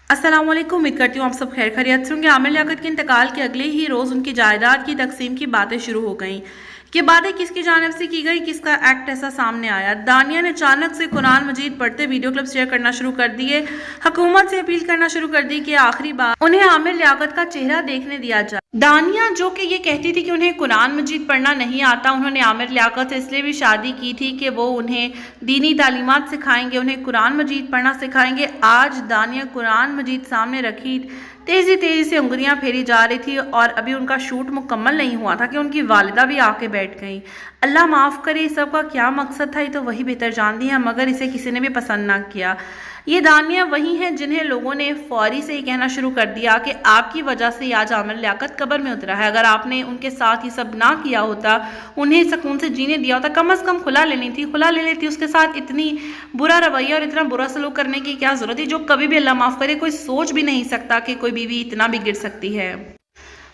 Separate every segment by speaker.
Speaker 1: अस्सलाम वालेकुम। उम्मीद करती हूँ आप सब खैर खैरियत से होंगे। आमिर लियाकत के इंतकाल के अगले ही रोज़ उनकी जायदाद की तकसीम की बातें शुरू हो गईं। ये बातें किसकी जानिब से की गई, किसका एक्ट ऐसा सामने आया। दानिया ने अचानक से कुरान मजीद पढ़ते वीडियो क्लिप शेयर करना शुरू कर दिए। हुकूमत से अपील करना शुरू कर दी कि आखिरी बार उन्हें आमिर लियाकत का चेहरा देखने दिया जाए। दानिया जो कि ये कहती थी कि उन्हें कुरान मजीद पढ़ना नहीं आता, उन्होंने आमिर लियाकत से इसलिए भी शादी की थी कि वो उन्हें दीनी तालीमात सिखाएंगे, उन्हें कुरान मजीद पढ़ना सिखाएंगे। आज दानिया कुरान मजीद सामने रखी, तेज़ी से उंगलियां फेरी जा रही थी और अभी उनका शूट मुकम्मल नहीं हुआ था कि उनकी वालिदा भी आके बैठ गई। अल्लाह माफ़ करे, इस सब का क्या मकसद था ये तो वही बेहतर जानती है, मगर इसे किसी ने भी पसंद ना किया। ये दानिया वही हैं जिन्हें लोगों ने फौरी से ही कहना शुरू कर दिया कि आपकी वजह से आज आमिर लियाकत कब्र में उतरा है। अगर आपने उनके साथ ये सब ना किया होता, उन्हें सुकून से जीने दिया होता, कम से कम खुला ले लेनी थी। उसके साथ इतनी बुरा रवैया और इतना बुरा सलूक करने की क्या ज़रूरत थी, जो कभी भी अल्लाह माफ़ करे कोई सोच भी नहीं सकता कि कोई बीवी इतना भी गिर सकती है।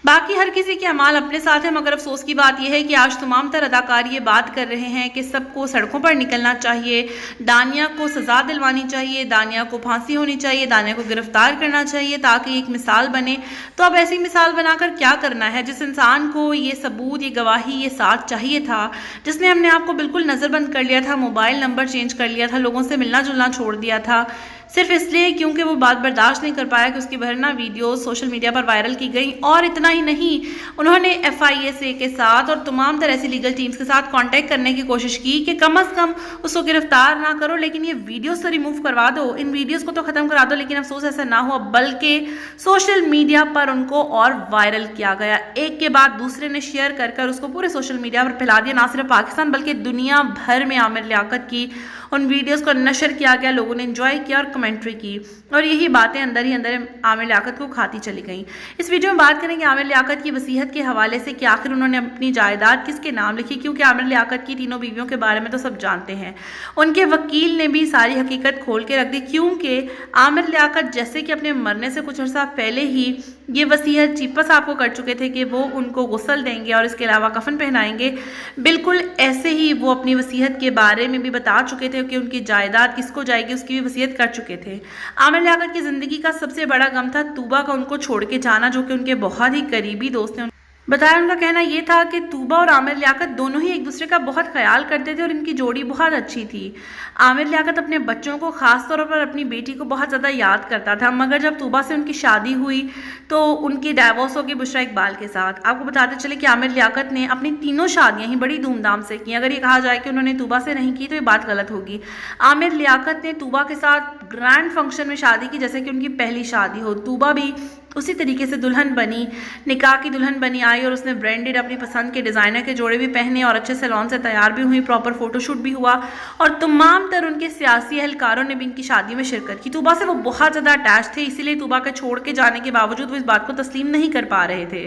Speaker 1: बाकी हर किसी के अमाल अपने साथ है, मगर अफसोस की बात यह है कि आज तमाम तर अदाकार ये बात कर रहे हैं कि सबको सड़कों पर निकलना चाहिए, दानिया को सज़ा दिलवानी चाहिए, दानिया को फांसी होनी चाहिए, दानिया को गिरफ्तार करना चाहिए ताकि एक मिसाल बने। तो अब ऐसी मिसाल बनाकर क्या करना है? जिस इंसान को ये सबूत, ये गवाही, ये साथ चाहिए था, जिसने अपने आप को बिल्कुल नज़रबंद कर लिया था, मोबाइल नंबर चेंज कर लिया था, लोगों से मिलना जुलना छोड़ दिया था, सिर्फ इसलिए क्योंकि वो बात बर्दाश्त नहीं कर पाया कि उसकी वरना वीडियो सोशल मीडिया पर वायरल की गई। और इतना ही नहीं, उन्होंने FIA के साथ और तमाम तरह ऐसी लीगल टीम्स के साथ कांटेक्ट करने की कोशिश की कि कम से कम उसको गिरफ्तार ना करो, लेकिन ये वीडियोस तो रिमूव करवा दो, इन वीडियोस को तो ख़त्म करा दो। लेकिन अफसोस ऐसा ना हुआ, बल्कि सोशल मीडिया पर उनको और वायरल किया गया। एक के बाद दूसरे ने शेयर कर उसको पूरे सोशल मीडिया पर फैला दिया। ना सिर्फ पाकिस्तान बल्कि दुनिया भर में आमिर लियाकत की उन वीडियोस को नशर किया गया, लोगों ने एंजॉय किया और कमेंट्री की, और यही बातें अंदर ही अंदर आमिर लियाकत को खाती चली गईं। इस वीडियो में बात करेंगे आमिर लियाकत की वसीयत के हवाले से कि आखिर उन्होंने अपनी जायदाद किसके नाम लिखी, क्योंकि आमिर लियाकत की तीनों बीवियों के बारे में तो सब जानते हैं। उनके वकील ने भी सारी हकीकत खोल के रख दी, क्योंकि आमिर लियाकत जैसे कि अपने मरने से कुछ अर्सा पहले ही ये वसीयत चीपा साहब को कर चुके थे कि वो उनको गुस्ल देंगे और इसके अलावा कफन पहनाएंगे। बिल्कुल ऐसे ही वो अपनी वसीयत के बारे में भी बता चुके थे कि उनकी जायदाद किसको जाएगी, उसकी भी वसीयत कर चुके थे। आमिर लियाकत की ज़िंदगी का सबसे बड़ा गम था तूबा का उनको छोड़ के जाना, जो कि उनके बहुत ही करीबी दोस्त हैं। बताया, उनका कहना यह था कि तूबा और आमिर लियाकत दोनों ही एक दूसरे का बहुत ख्याल करते थे और इनकी जोड़ी बहुत अच्छी थी। आमिर लियाकत अपने बच्चों को, ख़ास तौर पर अपनी बेटी को बहुत ज़्यादा याद करता था, मगर जब तूबा से उनकी शादी हुई तो उनकी डाइवोर्स होगी बुशरा इकबाल के साथ। आपको बताते चले कि आमिर लियाकत ने अपनी तीनों शादियाँ ही बड़ी धूमधाम से की। अगर ये कहा जाए कि उन्होंने तूबा से नहीं की तो ये बात गलत होगी। आमिर लियाकत ने तूबा के साथ ग्रैंड फंक्शन में शादी की, जैसे कि उनकी पहली शादी हो। तूबा भी उसी तरीके से दुल्हन बनी, निकाह की दुल्हन बनी आई, और उसने ब्रांडेड अपनी पसंद के डिज़ाइनर के जोड़े भी पहने और अच्छे सैलून से तैयार भी हुई, प्रॉपर फोटोशूट भी हुआ, और तमाम तर उनके सियासी एहलकारों ने भी इनकी शादी में शिरकत की। तूबा से वो बहुत ज़्यादा अटैच थे, इसीलिए तूबा के छोड़ के जाने के बावजूद वो इस बात को तस्लीम नहीं कर पा रहे थे।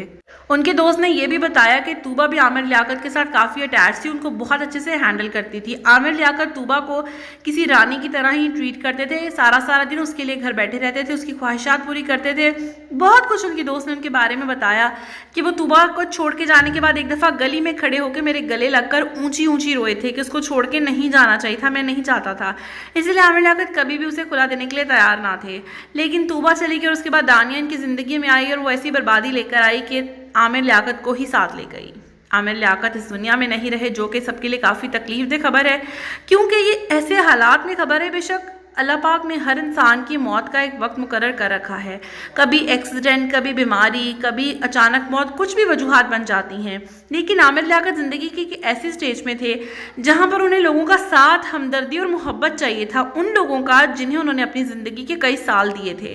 Speaker 1: उनके दोस्त ने यह भी बताया कि तूबा भी आमिर लियाकत के साथ काफ़ी अटैच थी, उनको बहुत अच्छे से हैंडल करती थी। आमिर लियाकत तूबा को किसी रानी की तरह ही ट्रीट करते थे, सारा दिन उसके लिए घर बैठे रहते थे, उसकी ख्वाहिशात पूरी करते थे। बहुत कुछ उनके दोस्त ने उनके बारे में बताया कि वो तूबा को छोड़ के जाने के बाद एक दफ़ा गली में खड़े होकर मेरे गले लगकर ऊंची रोए थे कि उसको छोड़ के नहीं जाना चाहिए था, मैं नहीं चाहता था। इसलिए आमिर लियाकत कभी भी उसे खुला देने के लिए तैयार ना थे। लेकिन तूबा चली गई और उसके बाद दानिया इनकी ज़िंदगी में आई और वो ऐसी बर्बादी लेकर आई कि आमिर लियाकत को ही साथ ले गई। आमिर लियाकत इस दुनिया में नहीं रहे, जो कि सबके लिए काफ़ी तकलीफ खबर है, क्योंकि ये ऐसे हालात में खबर है। बेशक अल्लाह पाक ने हर इंसान की मौत का एक वक्त मुकर्रर कर रखा है, कभी एक्सीडेंट, कभी बीमारी, कभी अचानक मौत, कुछ भी वजूहात बन जाती हैं। लेकिन आमिर लियाकत ज़िंदगी की ऐसी स्टेज में थे जहां पर उन्हें लोगों का साथ, हमदर्दी और मोहब्बत चाहिए था, उन लोगों का जिन्हें उन्होंने अपनी ज़िंदगी के कई साल दिए थे।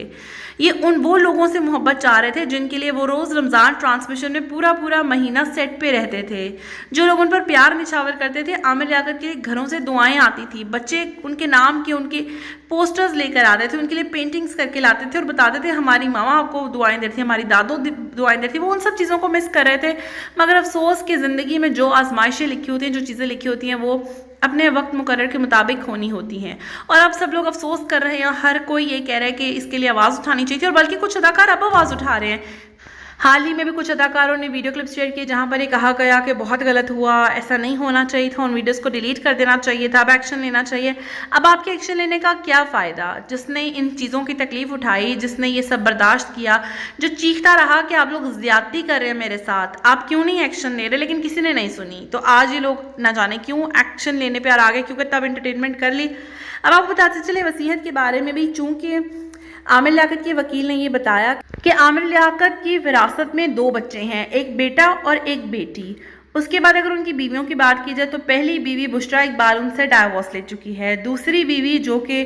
Speaker 1: ये वो लोगों से मोहब्बत चाह रहे थे जिनके लिए वो रोज़ रमज़ान ट्रांसमिशन में पूरा महीना सेट पे रहते थे, जो लोग उन पर प्यार निछावर करते थे। आमिर लियाकत के घरों से दुआएं आती थी, बच्चे उनके नाम के उनके पोस्टर्स लेकर आते थे, उनके लिए पेंटिंग्स करके लाते थे और बताते थे हमारी मामा आपको दुआएं देती थी, हमारी दादो दुआएं देती थी। वो उन सब चीज़ों को मिस कर रहे थे, मगर अफसोस की ज़िंदगी में जो आजमाइशें लिखी होती हैं, जो चीज़ें लिखी होती हैं, वो अपने वक्त मुकर्रर के मुताबिक होनी होती हैं। और अब सब लोग अफसोस कर रहे हैं, हर कोई ये कह रहा है कि इसके लिए आवाज़ उठानी चाहिए थी, और बल्कि कुछ अदाकार अब आवाज़ उठा रहे हैं। حال ہی میں بھی کچھ اداکاروں نے ویڈیو کلپ شیئر کیے جہاں پر یہ کہا گیا کہ بہت غلط ہوا، ایسا نہیں ہونا چاہیے تھا، ان ویڈیوز کو ڈیلیٹ کر دینا چاہیے تھا، اب ایکشن لینا چاہیے۔ اب آپ کے ایکشن لینے کا کیا فائدہ؟ جس نے ان چیزوں کی تکلیف اٹھائی، جس نے یہ سب برداشت کیا، جو چیختا رہا کہ آپ لوگ زیادتی کر رہے ہیں میرے ساتھ، آپ کیوں نہیں ایکشن لے رہے، لیکن کسی نے نہیں سنی، تو آج یہ لوگ نہ جانے کیوں ایکشن لینے پہ آ گئے، کیونکہ تب انٹرٹینمنٹ کر لی۔ اب آپ بتاتے چلے وصیت کے بارے میں بھی، چونکہ عامر لیاقت کے وکیل نے یہ بتایا کہ عامر لیاقت کی وراثت میں 2 بچے ہیں، ایک بیٹا اور ایک بیٹی۔ اس کے بعد اگر ان کی بیویوں کی بات کی جائے تو پہلی بیوی بشرا اقبال ان سے ڈائیورس لے چکی ہے، دوسری بیوی جو کہ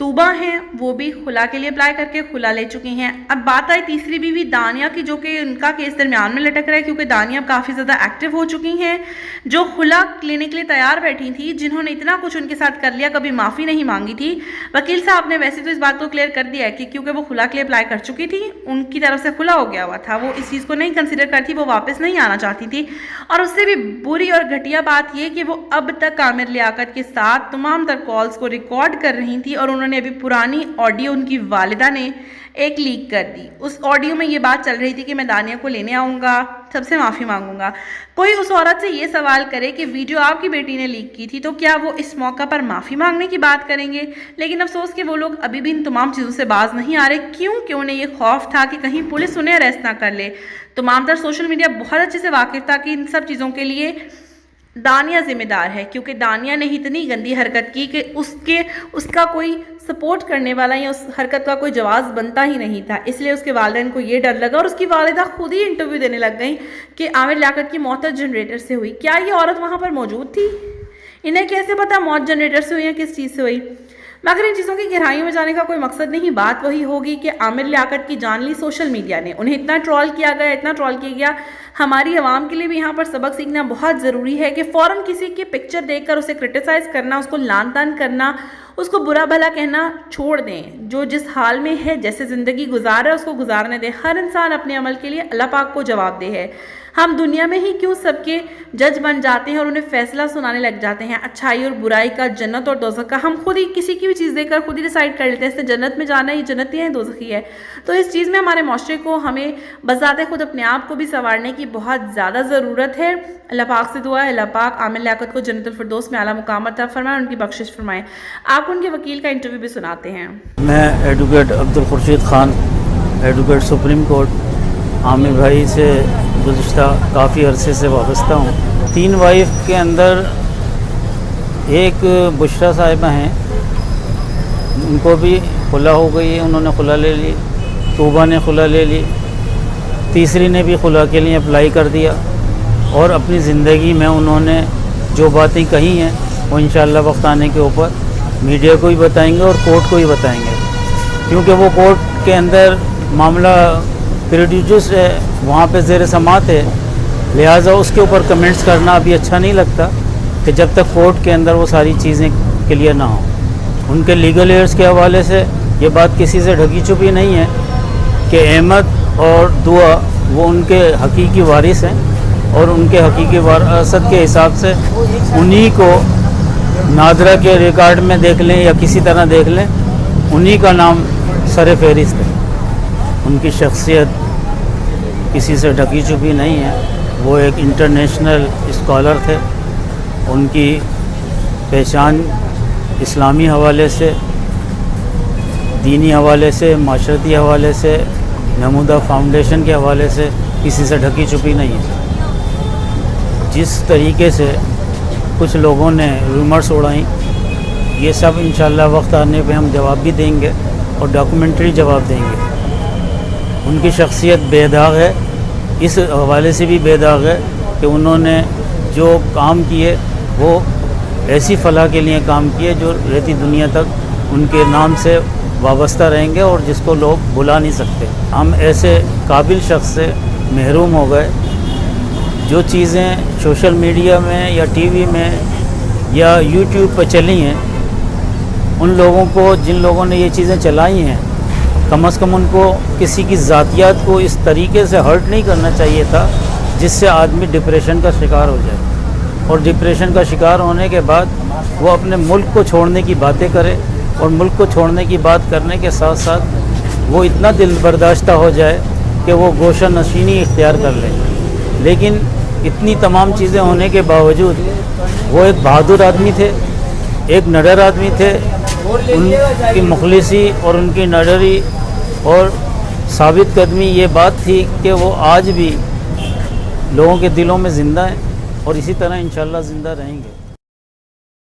Speaker 1: طوبہ ہیں وہ بھی خلا کے لیے اپلائی کر کے خلا لے چکی ہیں۔ اب بات آئی تیسری بیوی دانیہ کی، جو کہ ان کا کیس درمیان میں لٹک رہا ہے کیونکہ دانیہ کافی زیادہ ایکٹیو ہو چکی ہیں، جو خلا لینے کے لیے تیار بیٹھی تھی، جنہوں نے اتنا کچھ ان کے ساتھ کر لیا، کبھی معافی نہیں مانگی تھی۔ وکیل صاحب نے ویسے تو اس بات کو کلیئر کر دیا ہے کہ کیونکہ وہ خلا کے لیے اپلائی کر چکی تھی، ان کی طرف سے خلا ہو گیا ہوا تھا، وہ اس چیز کو نہیں کنسیڈر کرتی، وہ واپس نہیں آنا چاہتی تھی۔ اور اس سے بھی بری اور گھٹیا بات یہ کہ وہ اب تک عامر لیاقت کے ساتھ تمام تر کالز کو ریکارڈ کر رہی تھی، اور انہوں نے ابھی پرانی آڈیو ان کی والدہ نے ایک لیک کر دی۔ اس آڈیو میں یہ بات چل رہی تھی کہ میں دانیہ کو لینے آؤں گا، سب سے معافی مانگوں گا۔ کوئی اس عورت سے یہ سوال کرے کہ ویڈیو آپ کی بیٹی نے لیک کی تھی تو کیا وہ اس موقع پر معافی مانگنے کی بات کریں گے؟ لیکن افسوس کہ وہ لوگ ابھی بھی ان تمام چیزوں سے باز نہیں آ رہے، کیوں کہ انہیں یہ خوف تھا کہ کہیں پولیس انہیں اریسٹ نہ کر لے۔ تمام تر سوشل میڈیا بہت اچھے سے واقف تھا کہ ان سب چیزوں کے لیے دانیہ ذمہ دار ہے، کیونکہ دانیہ نے اتنی گندی حرکت کی کہ اس کا کوئی سپورٹ کرنے والا یا اس حرکت کا کوئی جواز بنتا ہی نہیں تھا، اس لیے اس کے والدین کو یہ ڈر لگا، اور اس کی والدہ خود ہی انٹرویو دینے لگ گئیں کہ عامر لیاقت کی موت جنریٹر سے ہوئی۔ کیا یہ عورت وہاں پر موجود تھی؟ انہیں کیسے پتا موت جنریٹر سے ہوئی یا کس چیز سے ہوئی؟ مگر ان چیزوں کی گہرائیوں میں جانے کا کوئی مقصد نہیں، بات وہی ہوگی کہ عامر لیاقت کی جان لی سوشل میڈیا نے، انہیں اتنا ٹرول کیا گیا، اتنا ٹرول کیا گیا۔ ہماری عوام کے لیے بھی یہاں پر سبق سیکھنا بہت ضروری ہے کہ فوراً کسی کی پکچر دیکھ کر اسے کرٹیسائز کرنا، اس کو لان تان کرنا، اس کو برا بھلا کہنا چھوڑ دیں۔ جو جس حال میں ہے، جیسے زندگی گزار رہا ہے اس کو گزارنے دیں۔ ہر انسان اپنے عمل کے لیے اللہ پاک کو جواب دہ ہے۔ ہم دنیا میں ہی کیوں سب کے جج بن جاتے ہیں اور انہیں فیصلہ سنانے لگ جاتے ہیں، اچھائی اور برائی کا، جنت اور دوزخ کا؟ ہم خود ہی کسی کی بھی چیز دیکھ کر خود ہی ڈیسائیڈ کر لیتے ہیں اس سے جنت میں جانا ہے، یہ جنتی ہے، دوزخی ہے۔ تو اس چیز میں ہمارے معاشرے کو، ہمیں بذات خود اپنے آپ کو بھی سنوارنے کی بہت زیادہ ضرورت ہے۔ اللہ پاک سے دعا ہے اللہ پاک عامر لیاقت کو جنت الفردوس میں اعلیٰ مقام عطا فرمائے، ان کی بخشش فرمائے۔ آپ ان کے وکیل کا انٹرویو بھی سناتے ہیں۔
Speaker 2: میں advocate Abdul Khurshid Khan, advocate supreme court, Aamir بھائی سے گزشتہ کافی عرصے سے وابستہ ہوں۔ 3 وائف کے اندر ایک بشرا صاحبہ ہیں، ان کو بھی خلا ہو گئی ہے، انہوں نے خلا لے لی، طوبہ نے خلا لے لی، تیسری نے بھی خلا کے لیے اپلائی کر دیا، اور اپنی زندگی میں انہوں نے جو باتیں کہی ہیں وہ انشاءاللہ وقت آنے کے اوپر میڈیا کو بھی بتائیں گے اور کورٹ کو بھی بتائیں گے، کیونکہ وہ کورٹ کے اندر معاملہ پروڈیوس ہے، وہاں پہ زیر سماعت ہے، لہٰذا اس کے اوپر کمنٹس کرنا ابھی اچھا نہیں لگتا کہ جب تک کورٹ کے اندر وہ ساری چیزیں کلیئر نہ ہوں۔ ان کے لیگل ایئرز کے حوالے سے یہ بات کسی سے ڈھکی چھپی نہیں ہے کہ احمد اور دعا وہ ان کے حقیقی وارث ہیں، اور ان کے حقیقی وراثت کے حساب سے انہی کو نادرہ کے ریکارڈ میں دیکھ لیں یا کسی طرح دیکھ لیں، انہی کا نام سر فہرست ہے۔ ان کی شخصیت کسی سے ڈھکی چھپی نہیں ہے، وہ ایک انٹرنیشنل اسکالر تھے، ان کی پہچان اسلامی حوالے سے، دینی حوالے سے، معاشرتی حوالے سے، نمودہ فاؤنڈیشن کے حوالے سے کسی سے ڈھکی چھپی نہیں ہے۔ جس طریقے سے کچھ لوگوں نے رومرز اڑائیں، یہ سب انشاءاللہ وقت آنے پہ ہم جواب بھی دیں گے اور ڈاکومنٹری جواب دیں گے۔ ان کی شخصیت بے داغ ہے، اس حوالے سے بھی بے داغ ہے کہ انہوں نے جو کام کیے وہ ایسی فلاح کے لیے کام کیے جو رہتی دنیا تک ان کے نام سے وابستہ رہیں گے اور جس کو لوگ بھلا نہیں سکتے۔ ہم ایسے قابل شخص سے محروم ہو گئے۔ جو چیزیں سوشل میڈیا میں یا ٹی وی میں یا یوٹیوب پہ چلی ہیں، ان لوگوں کو، جن لوگوں نے یہ چیزیں چلائی ہیں، کم از کم ان کو کسی کی ذاتیات کو اس طریقے سے ہرٹ نہیں کرنا چاہیے تھا جس سے آدمی ڈپریشن کا شکار ہو جائے، اور ڈپریشن کا شکار ہونے کے بعد وہ اپنے ملک کو چھوڑنے کی باتیں کرے، اور ملک کو چھوڑنے کی بات کرنے کے ساتھ ساتھ وہ اتنا دل برداشتہ ہو جائے کہ وہ گوشہ نشینی اختیار کر لیں، لیکن اتنی تمام چیزیں ہونے کے باوجود وہ ایک بہادر آدمی تھے، ایک نڈر آدمی تھے. ان کی مخلصی اور ان کی نڈری اور ثابت قدمی یہ بات تھی کہ وہ آج بھی لوگوں کے دلوں میں زندہ ہیں اور اسی طرح انشاءاللہ زندہ رہیں گے.